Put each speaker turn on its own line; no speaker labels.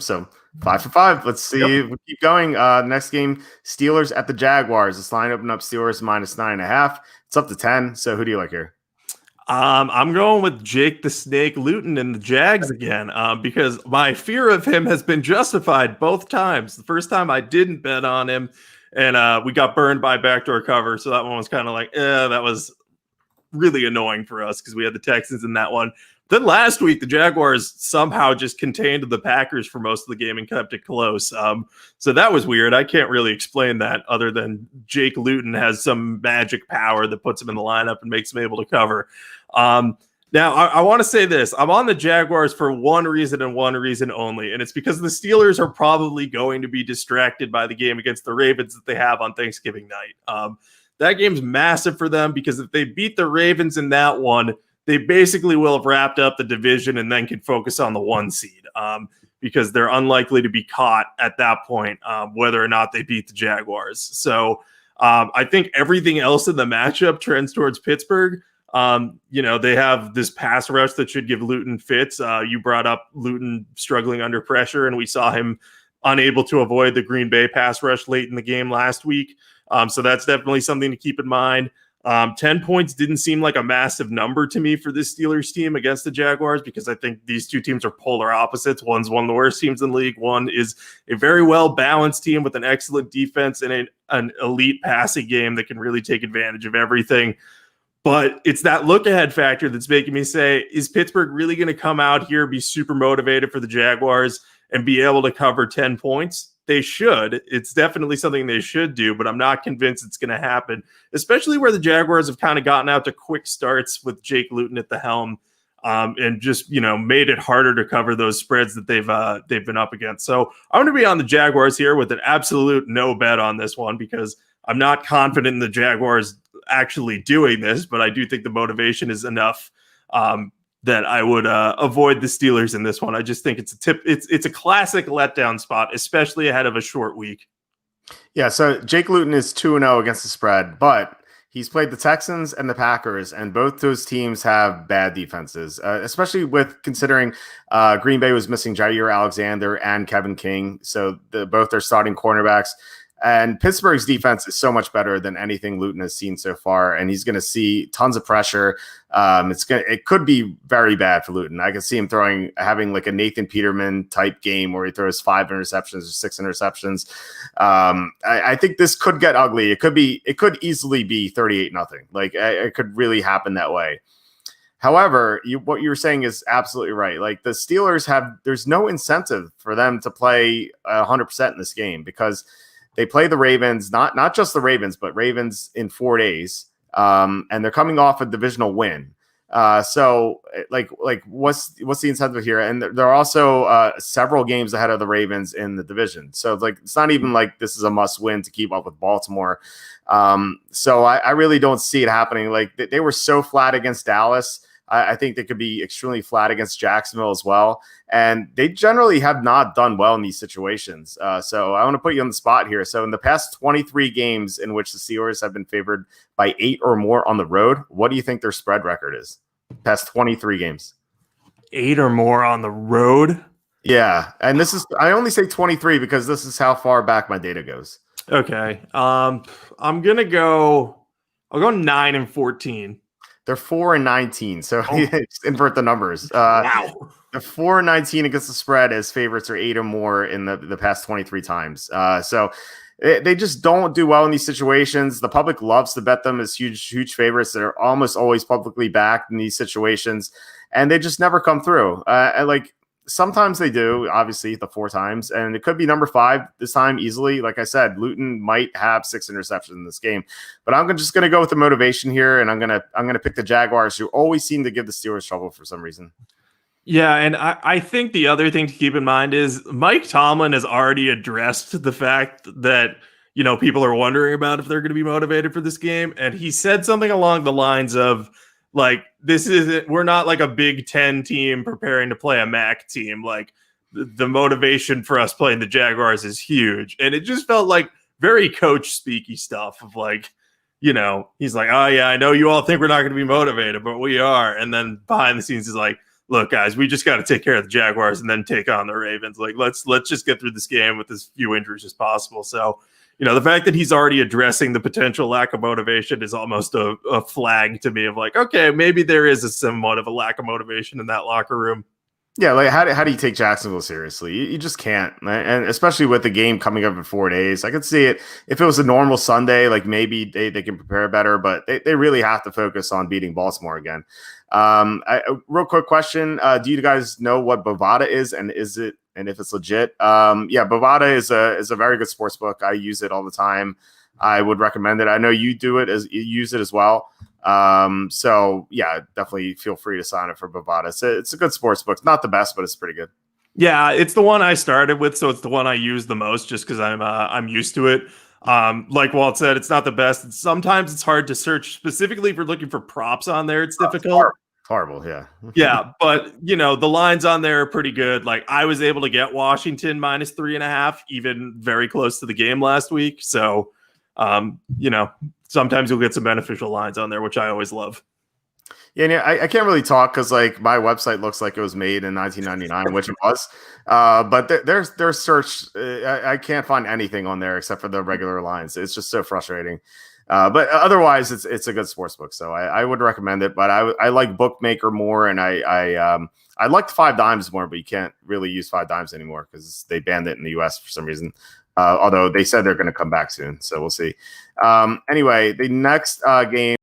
So 5 for 5. Let's see. Yep. We keep going. Next game, Steelers at the Jaguars. This line opened up Steelers -9.5. It's up to 10. So who do you like here?
I'm going with Jake the Snake Luton and the Jags again, because my fear of him has been justified both times. The first time I didn't bet on him, and we got burned by backdoor cover. So that one was kind of like, that was really annoying for us because we had the Texans in that one. Then last week, the Jaguars somehow just contained the Packers for most of the game and kept it close. So that was weird. I can't really explain that other than Jake Luton has some magic power that puts him in the lineup and makes him able to cover. Now, I want to say this. I'm on the Jaguars for one reason and one reason only, and it's because the Steelers are probably going to be distracted by the game against the Ravens that they have on Thanksgiving night. That game's massive for them because if they beat the Ravens in that one, they basically will have wrapped up the division and then can focus on the 1 seed because they're unlikely to be caught at that point, whether or not they beat the Jaguars. So I think everything else in the matchup trends towards Pittsburgh. They have this pass rush that should give Luton fits. You brought up Luton struggling under pressure, and we saw him unable to avoid the Green Bay pass rush late in the game last week. So that's definitely something to keep in mind. 10 points didn't seem like a massive number to me for this Steelers team against the Jaguars because I think these two teams are polar opposites. One's one of the worst teams in the league. One is a very well-balanced team with an excellent defense and an elite passing game that can really take advantage of everything. But it's that look-ahead factor that's making me say, is Pittsburgh really going to come out here, be super motivated for the Jaguars, and be able to cover 10 points? They should. It's definitely something they should do, but I'm not convinced it's going to happen, especially where the Jaguars have kind of gotten out to quick starts with Jake Luton at the helm and just, made it harder to cover those spreads that they've been up against. So I'm going to be on the Jaguars here with an absolute no bet on this one because I'm not confident in the Jaguars actually doing this, but I do think the motivation is enough that I would avoid the Steelers in this one. I just think it's a classic letdown spot, especially ahead of a short week.
Yeah, so Jake Luton is 2-0 against the spread, but he's played the Texans and the Packers, and both those teams have bad defenses, especially with considering Green Bay was missing Jair Alexander and Kevin King, so both are starting cornerbacks. And Pittsburgh's defense is so much better than anything Luton has seen so far, and he's going to see tons of pressure. It could be very bad for Luton. I can see him having like a Nathan Peterman type game where he throws 5 interceptions or 6 interceptions. I think this could get ugly. It could easily be 38-0. Like it could really happen that way. However, what you were saying is absolutely right. Like the Steelers there's no incentive for them to play 100% in this game because they play the Ravens, not just the Ravens, but Ravens in 4 days, and they're coming off a divisional win. So, what's the incentive here? And there are also several games ahead of the Ravens in the division. So, it's not even like this is a must-win to keep up with Baltimore. So, I really don't see it happening. Like they were so flat against Dallas. I think they could be extremely flat against Jacksonville as well. And they generally have not done well in these situations. So I want to put you on the spot here. So in the past 23 games in which the Steelers have been favored by 8 or more on the road, what do you think their spread record is? Past 23 games.
8 or more on the road?
Yeah. And I only say 23 because this is how far back my data goes.
Okay. I'll go 9-14.
They're 4-19, so just invert the numbers.
Wow.
They're 4-19 against the spread as favorites are 8 or more in the past 23 times. So they just don't do well in these situations. The public loves to bet them as huge favorites that are almost always publicly backed in these situations, and they just never come through. Sometimes they do, obviously, the 4 times, and it could be number 5 this time easily. Like I said, Luton might have 6 interceptions in this game, but I'm just going to go with the motivation here, and I'm gonna pick the Jaguars, who always seem to give the Steelers trouble for some reason.
Yeah, and I think the other thing to keep in mind is Mike Tomlin has already addressed the fact that people are wondering about if they're going to be motivated for this game, and he said something along the lines of, we're not like a Big Ten team preparing to play a MAC team. Like the motivation for us playing the Jaguars is huge. And it just felt like very coach speaky stuff of he's like, oh yeah, I know you all think we're not going to be motivated, but we are. And then behind the scenes is like, look, guys, we just got to take care of the Jaguars and then take on the Ravens. Like, let's just get through this game with as few injuries as possible. So, the fact that he's already addressing the potential lack of motivation is almost a flag to me of like, okay, maybe there is a somewhat of a lack of motivation in that locker room.
Yeah, like how do you take Jacksonville seriously? You just can't, and especially with the game coming up in 4 days. I could see it if it was a normal Sunday, like maybe they can prepare better, but they really have to focus on beating Baltimore again. Real quick question: do you guys know what Bovada is, and if it's legit? Yeah, Bovada is a very good sports book. I use it all the time. I would recommend it. I know you use it as well. So yeah, definitely feel free to sign up for Bovada. It's a good sports book. It's not the best, but it's pretty good.
Yeah, it's the one I started with, so it's the one I use the most just because I'm used to it. Like Walt said, it's not the best. Sometimes it's hard to search, specifically if you're looking for props on there. It's difficult.
It's horrible, yeah.
Yeah, but the lines on there are pretty good. Like I was able to get Washington -3.5, even very close to the game last week. So, sometimes you'll get some beneficial lines on there, which I always love.
Yeah, I can't really talk because like my website looks like it was made in 1999, which it was. But their search, I can't find anything on there except for the regular lines. It's just so frustrating. But otherwise, it's a good sports book, so I would recommend it. But I like Bookmaker more, and I like the 5 Dimes more, but you can't really use 5 Dimes anymore because they banned it in the US for some reason. Although they said they're going to come back soon, so we'll see. Anyway, the next game.